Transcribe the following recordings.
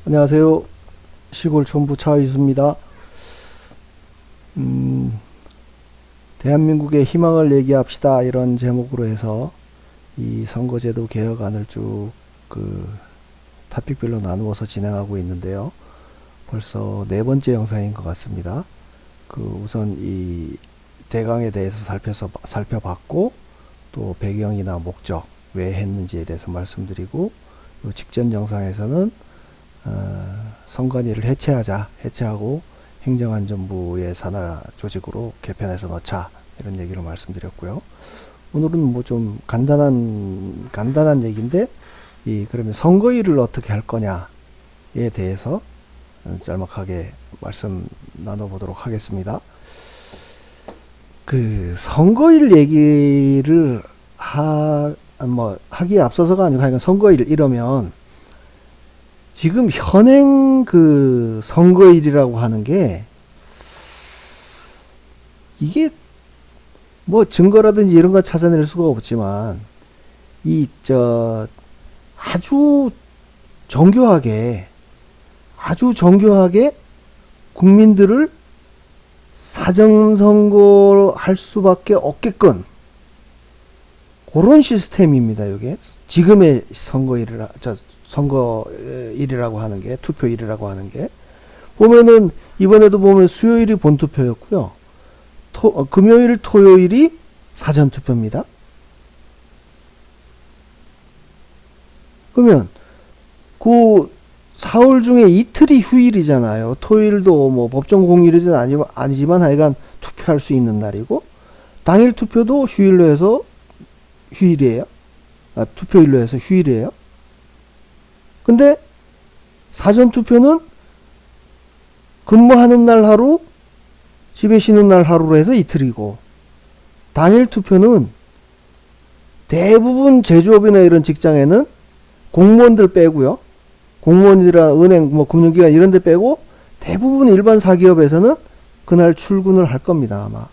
안녕하세요. 시골 촌부 차이수입니다. 대한민국의 희망을 얘기합시다. 이런 제목으로 해서 이 선거제도 개혁안을 쭉 타픽별로 나누어서 진행하고 있는데요. 벌써 네 번째 영상인 것 같습니다. 우선 이 대강에 대해서 살펴봤고, 또 배경이나 목적, 왜 했는지에 대해서 말씀드리고, 요 직전 영상에서는 선관위를 해체하고 행정안전부의 산하 조직으로 개편해서 넣자, 이런 얘기를 말씀드렸고요. 오늘은 뭐 좀 간단한 얘기인데, 그러면 선거일을 어떻게 할 거냐에 대해서 짤막하게 말씀 나눠보도록 하겠습니다. 선거일 얘기를 하기에 앞서서가 아니고, 하여간 선거일 이러면 지금 현행 선거일이라고 하는 게, 이게 뭐 증거라든지 이런 거 찾아낼 수가 없지만, 아주 정교하게 국민들을 사전선거 할 수밖에 없게끔 그런 시스템입니다. 이게 지금의 선거일이라고 하는 게, 투표일이라고 하는 게, 보면은 이번에도 보면 수요일이 본투표였고요. 금요일, 토요일이 사전투표입니다. 그러면 사흘 중에 이틀이 휴일이잖아요. 토요일도 뭐 법정 공휴일은 아니지만 하여간 투표할 수 있는 날이고, 당일 투표도 휴일로 해서 휴일이에요. 투표일로 해서 휴일이에요. 근데 사전투표는 근무하는 날 하루, 집에 쉬는 날 하루로 해서 이틀이고, 당일 투표는 대부분 제조업이나 이런 직장에는 공무원들 빼고요. 공무원이나 은행, 금융기관 이런 데 빼고 대부분 일반 사기업에서는 그날 출근을 할 겁니다, 아마.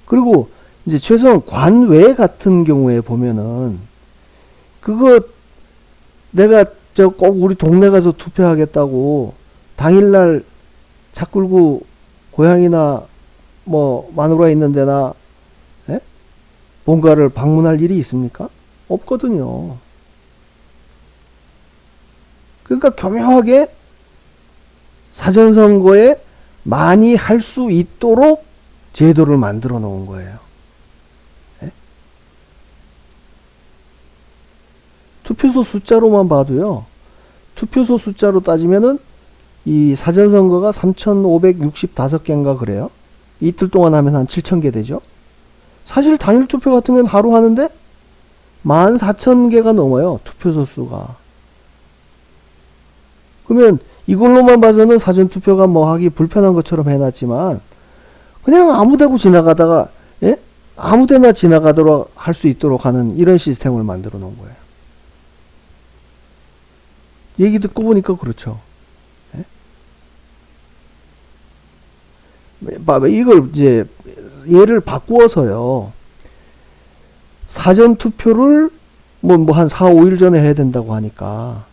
그리고 이제 최소한 관외 같은 경우에 보면은, 내가 꼭 우리 동네 가서 투표하겠다고 당일날 차 끌고 고향이나 마누라 있는 데나 뭔가를 방문할 일이 있습니까? 없거든요. 그러니까 교묘하게 사전선거에 많이 할 수 있도록 제도를 만들어 놓은 거예요. 투표소 숫자로만 봐도요, 투표소 숫자로 따지면은 이 사전선거가 3,565개인가 그래요. 이틀 동안 하면 한 7,000개 되죠. 사실 당일 투표 같은 경우는 하루 하는데 14,000개가 넘어요, 투표소 수가. 그러면 이걸로만 봐서는 사전투표가 하기 불편한 것처럼 해놨지만, 그냥 아무데나 지나가다가, 아무데나 지나가도록 할 수 있도록 하는 이런 시스템을 만들어 놓은 거예요. 얘기 듣고 보니까 그렇죠. 이걸 이제 예를 바꾸어서요, 사전투표를 한 4, 5일 전에 해야 된다고 하니까,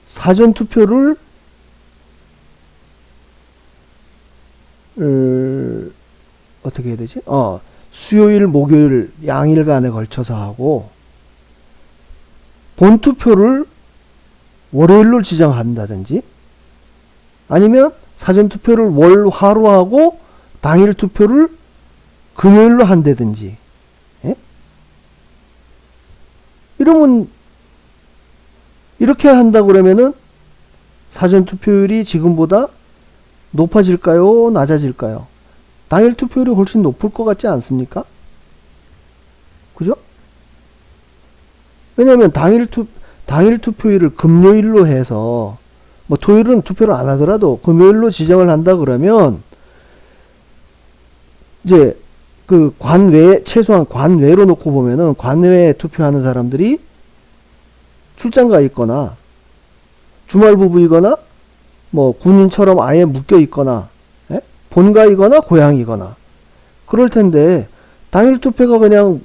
사전투표를 어떻게 해야 되지? 수요일, 목요일 양일간에 걸쳐서 하고, 본투표를 월요일로 지정한다든지, 아니면 사전투표를 월화로 하고 당일 투표를 금요일로 한다든지, 이러면, 이렇게 한다고 그러면은 사전투표율이 지금보다 높아질까요? 낮아질까요? 당일 투표율이 훨씬 높을 것 같지 않습니까? 그죠? 왜냐면 당일 투표일을 금요일로 해서, 토요일은 투표를 안 하더라도 금요일로 지정을 한다 그러면, 이제 최소한 관외로 놓고 보면은, 관외에 투표하는 사람들이 출장가 있거나 주말 부부이거나 군인처럼 아예 묶여 있거나 본가이거나 고향이거나 그럴 텐데, 당일 투표가 그냥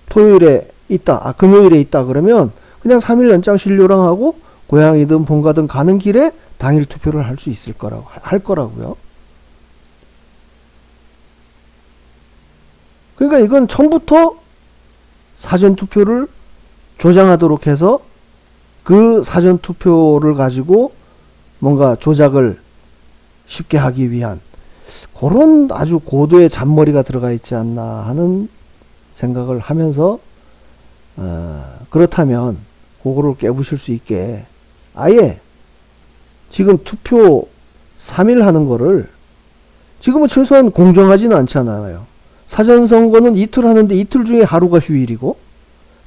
토요일에 있다. 금요일에 있다. 그러면 그냥 3일 연장 신료랑 하고 고향이든 본가든 가는 길에 당일 투표를 할 수 있을 거라고, 할 거라고요. 그러니까 이건 처음부터 사전 투표를 조장하도록 해서 그 사전 투표를 가지고 뭔가 조작을 쉽게 하기 위한 그런 아주 고도의 잔머리가 들어가 있지 않나 하는 생각을 하면서 그렇다면 그거를 깨부실 수 있게 아예 지금 투표 3일 하는 거를 지금은 최소한 공정하지는 않잖아요. 사전선거는 이틀 하는데 이틀 중에 하루가 휴일이고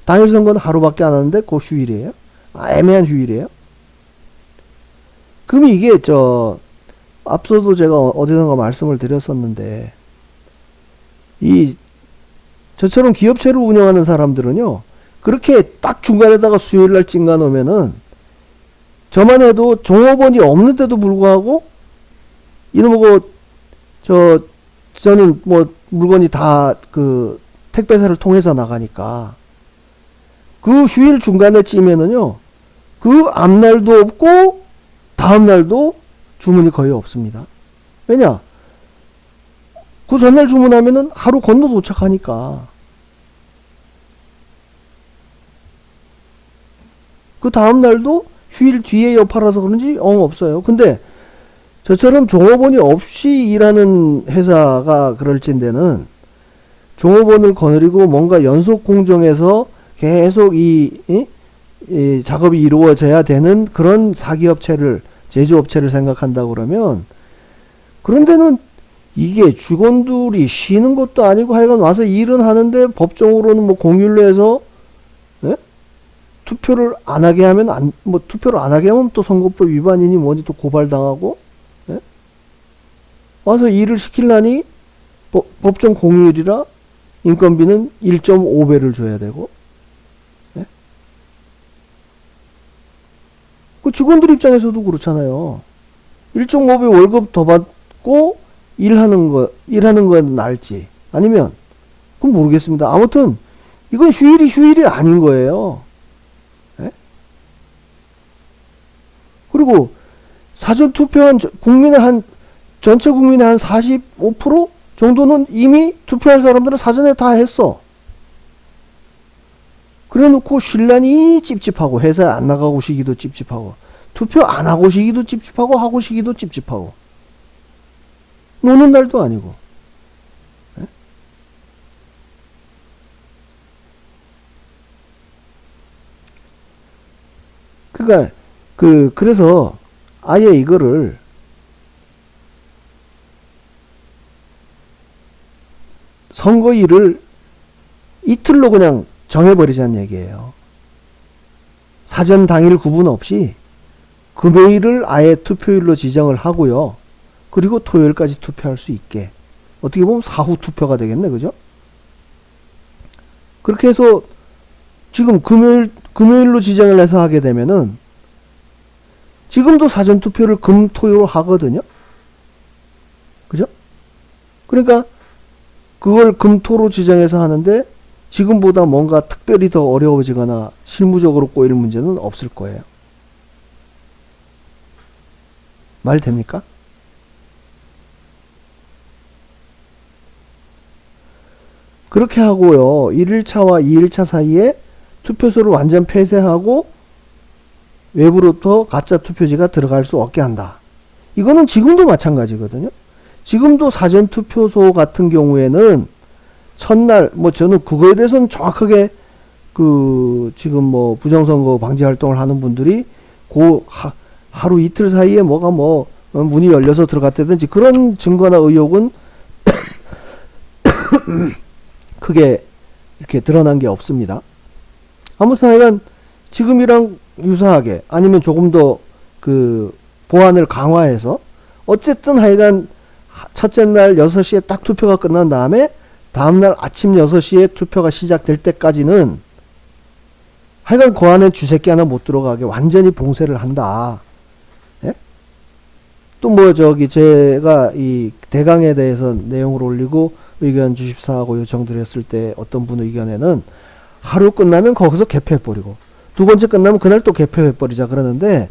당일 선거는 하루밖에 안 하는데 그거 휴일이에요. 애매한 휴일이에요. 그럼 이게 앞서도 제가 어디선가 말씀을 드렸었는데 저처럼 기업체를 운영하는 사람들은요 그렇게 딱 중간에다가 수요일날 찡가 놓으면은 저만 해도 종업원이 없는데도 불구하고 이놈의 저는 뭐 물건이 다 그 택배사를 통해서 나가니까 그 휴일 중간에 찌면은요 그 앞날도 없고 다음날도 주문이 거의 없습니다. 왜냐? 그 전날 주문하면은 하루 건너 도착하니까 그 다음날도 휴일 뒤에 여파라서 그런지 없어요. 근데 저처럼 종업원이 없이 일하는 회사가 그럴진데는 종업원을 거느리고 뭔가 연속 공정에서 계속 이 작업이 이루어져야 되는 그런 사기업체를 제조업체를 생각한다 그러면 그런 데는 이게 직원들이 쉬는 것도 아니고 하여간 와서 일은 하는데 법정으로는 뭐 공휴일로 해서 투표를 안 하게 하면 투표를 안 하게 하면 또 선거법 위반이니 뭐니 또 고발당하고 와서 일을 시키려니 법정 공휴일이라 인건비는 1.5배를 줘야 되고 그 직원들 입장에서도 그렇잖아요. 1.5배 월급 더 받고 일하는 건 나을지 아니면 그건 모르겠습니다. 아무튼 이건 휴일이 아닌 거예요. 그리고 사전 투표한 전체 국민의 한 45% 정도는 이미 투표할 사람들은 사전에 다 했어. 그래 놓고 신란이 찝찝하고 회사에 안 나가고 시기도 찝찝하고 투표 안 하고 시기도 찝찝하고 하고 시기도 찝찝하고 노는 날도 아니고 그러니까 그래서 아예 이거를 선거일을 이틀로 그냥 정해버리자는 얘기예요. 사전 당일 구분 없이 금요일을 아예 투표일로 지정을 하고요. 그리고 토요일까지 투표할 수 있게 어떻게 보면 사후 투표가 되겠네, 그죠? 그렇게 해서 지금 금요일로 지정을 해서 하게 되면은 지금도 사전 투표를 금, 토, 요 하거든요. 그죠? 그러니까 그걸 금, 토로 지정해서 하는데 지금보다 뭔가 특별히 더 어려워지거나 실무적으로 꼬일 문제는 없을 거예요. 말 됩니까? 그렇게 하고요. 1일차와 2일차 사이에 투표소를 완전 폐쇄하고 외부로부터 가짜 투표지가 들어갈 수 없게 한다. 이거는 지금도 마찬가지거든요. 지금도 사전투표소 같은 경우에는 첫날 저는 그거에 대해서는 정확하게 지금 부정선거 방지 활동을 하는 분들이 하루 이틀 사이에 문이 열려서 들어갔다든지 그런 증거나 의혹은 크게 이렇게 드러난 게 없습니다. 아무튼 하여간 지금이랑 유사하게 아니면 조금 더 보안을 강화해서 어쨌든 하여간 첫째 날 6시에 딱 투표가 끝난 다음에 다음날 아침 6시에 투표가 시작될 때까지는 하여간 그 안에 쥐새끼 하나 못 들어가게 완전히 봉쇄를 한다. 예? 또 제가 이 대강에 대해서 내용을 올리고 의견 주십사하고 요청드렸을 때 어떤 분 의견에는 하루 끝나면 거기서 개표해버리고, 두 번째 끝나면 그날 또 개표해버리자 그러는데,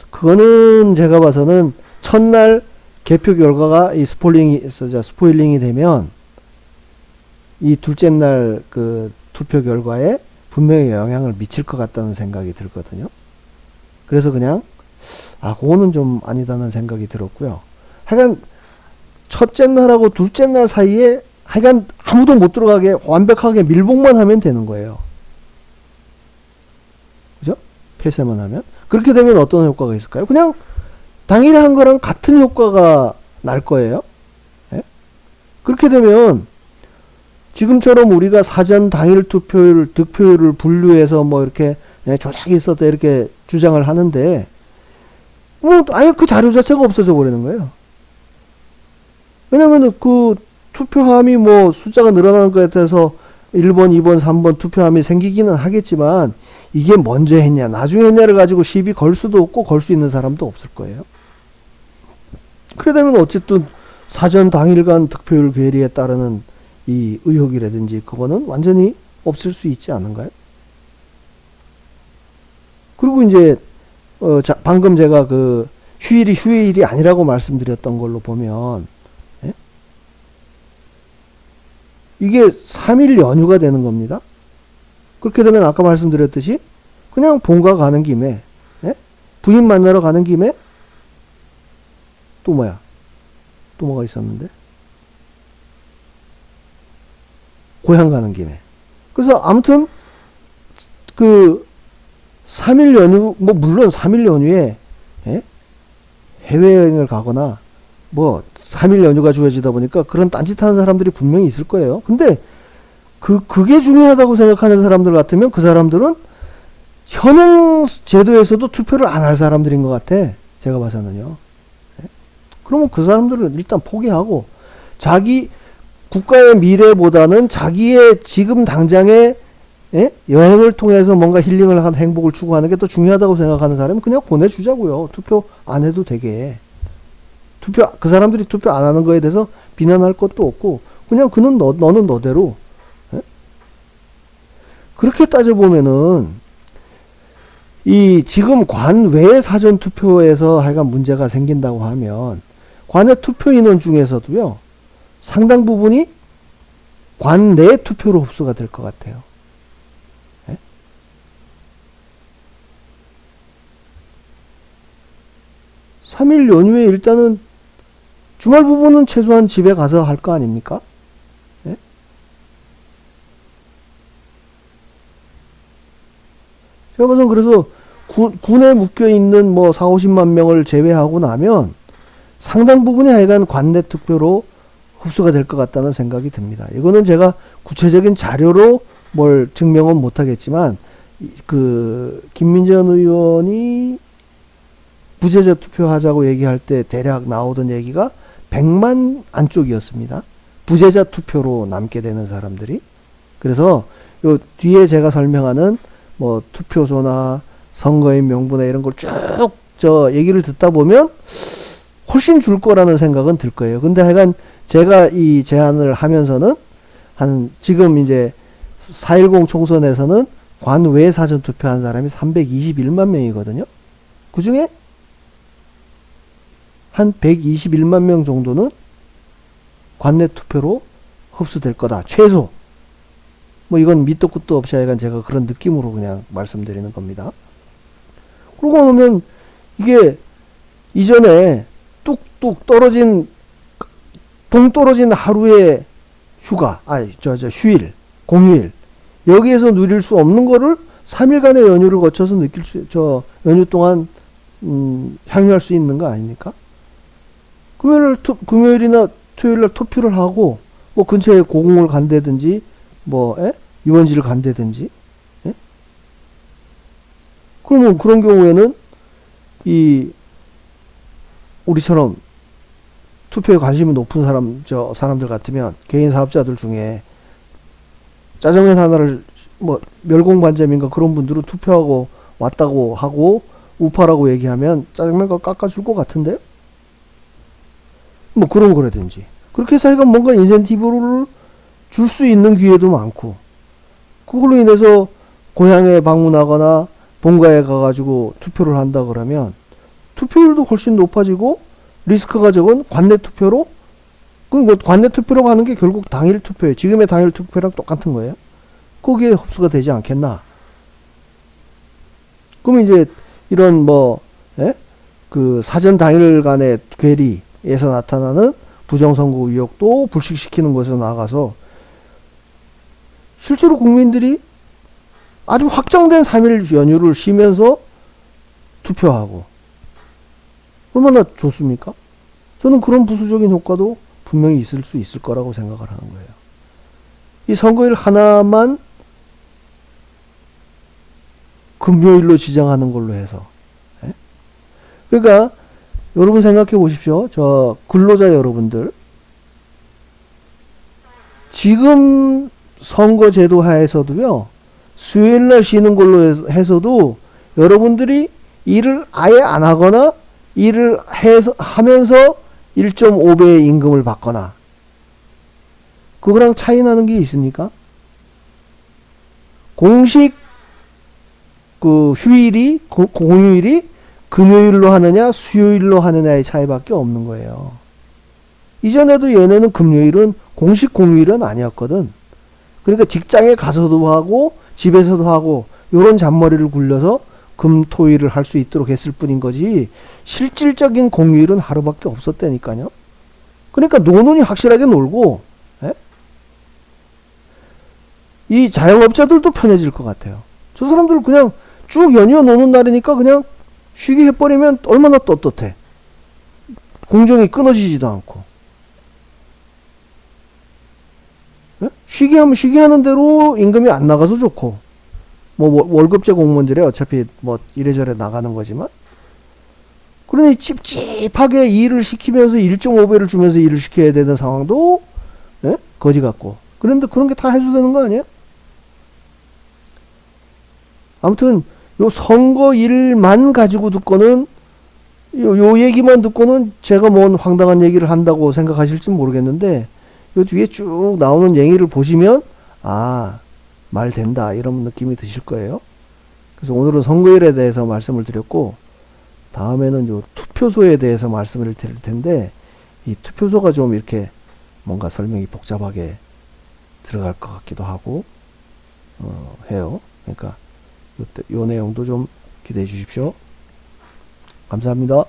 그거는 제가 봐서는 첫날 개표 결과가 이 스포일링이 되면 이 둘째 날 그 투표 결과에 분명히 영향을 미칠 것 같다는 생각이 들거든요. 그래서 그냥 그거는 좀 아니다는 생각이 들었고요. 하여간 첫째 날하고 둘째 날 사이에 하여간 아무도 못 들어가게 완벽하게 밀봉만 하면 되는 거예요. 그죠? 폐쇄만 하면. 그렇게 되면 어떤 효과가 있을까요? 그냥 당일에 한 거랑 같은 효과가 날 거예요. 예? 그렇게 되면 지금처럼 우리가 사전 당일 득표율을 분류해서 뭐 이렇게 조작이 있었다 이렇게 주장을 하는데 뭐 아예 그 자료 자체가 없어져 버리는 거예요. 왜냐면은 그 투표함이 뭐 숫자가 늘어나는 거에 따라서 1번, 2번, 3번 투표함이 생기기는 하겠지만 이게 먼저 했냐 나중에 했냐를 가지고 시비 걸 수도 없고 걸 수 있는 사람도 없을 거예요. 그래 되면 어쨌든 사전 당일간 득표율 괴리에 따르는 이 의혹이라든지 그거는 완전히 없을 수 있지 않은가요? 그리고 이제 방금 제가 그 휴일이 아니라고 말씀드렸던 걸로 보면 예? 이게 3일 연휴가 되는 겁니다. 그렇게 되면 아까 말씀드렸듯이 그냥 본가 가는 김에 예? 부인 만나러 가는 김에 또 뭐가 있었는데 고향 가는 김에 그래서 아무튼 그 3일 연휴 뭐 물론 3일 연휴에 예? 해외여행을 가거나 뭐 3일 연휴가 주어지다 보니까 그런 딴짓하는 사람들이 분명히 있을 거예요. 근데 그게 중요하다고 생각하는 사람들 같으면 그 사람들은 현행 제도에서도 투표를 안 할 사람들인 것 같아. 제가 봐서는요. 그러면 그 사람들은 일단 포기하고 자기 국가의 미래보다는 자기의 지금 당장의 여행을 통해서 뭔가 힐링을 한 행복을 추구하는 게 더 중요하다고 생각하는 사람은 그냥 보내주자고요. 투표 안 해도 되게. 그 사람들이 투표 안 하는 거에 대해서 비난할 것도 없고 그냥 너는 너대로 그렇게 따져보면은 이 지금 관 외 사전 투표에서 하여간 문제가 생긴다고 하면 관외 투표 인원 중에서도요 상당 부분이 관 내 투표로 흡수가 될 것 같아요. 예? 3일 연휴에 일단은 주말 부분은 최소한 집에 가서 할 거 아닙니까? 예? 제가 봐서 그래서 군에 묶여있는 뭐 4, 50만 명을 제외하고 나면 상당 부분이 하여간 관내 투표로 흡수가 될 것 같다는 생각이 듭니다. 이거는 제가 구체적인 자료로 뭘 증명은 못하겠지만 그 김민전 의원이 부재자 투표하자고 얘기할 때 대략 나오던 얘기가 100만 안쪽이었습니다. 부재자 투표로 남게 되는 사람들이. 그래서 요 뒤에 제가 설명하는 뭐 투표소나 선거인 명부나 이런 걸 쭉 얘기를 듣다 보면 훨씬 줄 거라는 생각은 들 거예요. 근데 하여간 제가 이 제안을 하면서는 지금 이제 4.10 총선에서는 관외 사전 투표한 사람이 321만 명이거든요. 그 중에 한 121만 명 정도는 관내 투표로 흡수될 거다. 최소. 뭐 이건 밑도 끝도 없이 하여간 제가 그런 느낌으로 그냥 말씀드리는 겁니다. 그러고 보면 이게 이전에 뚝뚝 동떨어진 하루의 휴가, 휴일, 공휴일, 여기에서 누릴 수 없는 거를 3일간의 연휴를 거쳐서 연휴 동안, 향유할 수 있는 거 아닙니까? 금요일이나 토요일날 투표를 하고, 뭐 근처에 고궁을 간다든지, 유원지를 간다든지, 그러면 그런 경우에는, 우리처럼 투표에 관심이 높은 사람들 같으면 개인 사업자들 중에 짜장면 하나를 멸공반점인가 그런 분들은 투표하고 왔다고 하고 우파라고 얘기하면 짜장면 깎아줄 것 같은데 뭐 그런 거라든지 그렇게 해서 뭔가 인센티브를 줄 수 있는 기회도 많고 그걸로 인해서 고향에 방문하거나 본가에 가가지고 투표를 한다 그러면 투표율도 훨씬 높아지고 리스크가 적은 관내 투표로, 그 관내 투표로 가는 게 결국 당일 투표예요. 지금의 당일 투표랑 똑같은 거예요. 거기에 흡수가 되지 않겠나. 그럼 이제 이런 예? 그 사전 당일 간의 괴리에서 나타나는 부정선거 의혹도 불식시키는 것에서 나가서 실제로 국민들이 아주 확정된 3일 연휴를 쉬면서 투표하고 얼마나 좋습니까? 저는 그런 부수적인 효과도 분명히 있을 수 있을 거라고 생각을 하는 거예요. 이 선거일 하나만 금요일로 지정하는 걸로 해서. 예? 그러니까 여러분 생각해 보십시오. 저 근로자 여러분들, 지금 선거제도 하에서도요, 수요일날 쉬는 걸로 해서도 여러분들이 일을 아예 안 하거나 일을 하면서 1.5배의 임금을 받거나, 그거랑 차이 나는 게 있습니까? 공식 그 휴일이, 공휴일이 금요일로 하느냐 수요일로 하느냐의 차이밖에 없는 거예요. 이전에도 얘네는 금요일은 공식 공휴일은 아니었거든. 그러니까 직장에 가서도 하고 집에서도 하고 요런 잔머리를 굴려서 금토일을 할 수 있도록 했을 뿐인 거지, 실질적인 공휴일은 하루밖에 없었다니까요. 그러니까 노는이 확실하게 놀고, 예? 이 자영업자들도 편해질 것 같아요. 저 사람들 그냥 쭉 연이어 노는 날이니까 그냥 쉬게 해버리면 얼마나 떳떳해. 공정이 끊어지지도 않고. 예? 쉬게 하면 쉬게 하는 대로 임금이 안 나가서 좋고, 월급제 공무원들이 어차피 이래저래 나가는 거지만, 그러니 찝찝하게 일을 시키면서 1.5배를 주면서 일을 시켜야 되는 상황도, 예? 거지 같고. 그런데 그런 게 다 해소되는 거 아니에요? 아무튼 요 선거일만 가지고 듣고는, 요 얘기만 듣고는 제가 뭔 황당한 얘기를 한다고 생각하실지 모르겠는데, 요 뒤에 쭉 나오는 얘기를 보시면 말 된다 이런 느낌이 드실 거예요. 그래서 오늘은 선거일에 대해서 말씀을 드렸고, 다음에는 요 투표소에 대해서 말씀을 드릴 텐데, 이 투표소가 좀 이렇게 뭔가 설명이 복잡하게 들어갈 것 같기도 하고 해요. 그러니까 요 내용도 좀 기대해 주십시오. 감사합니다.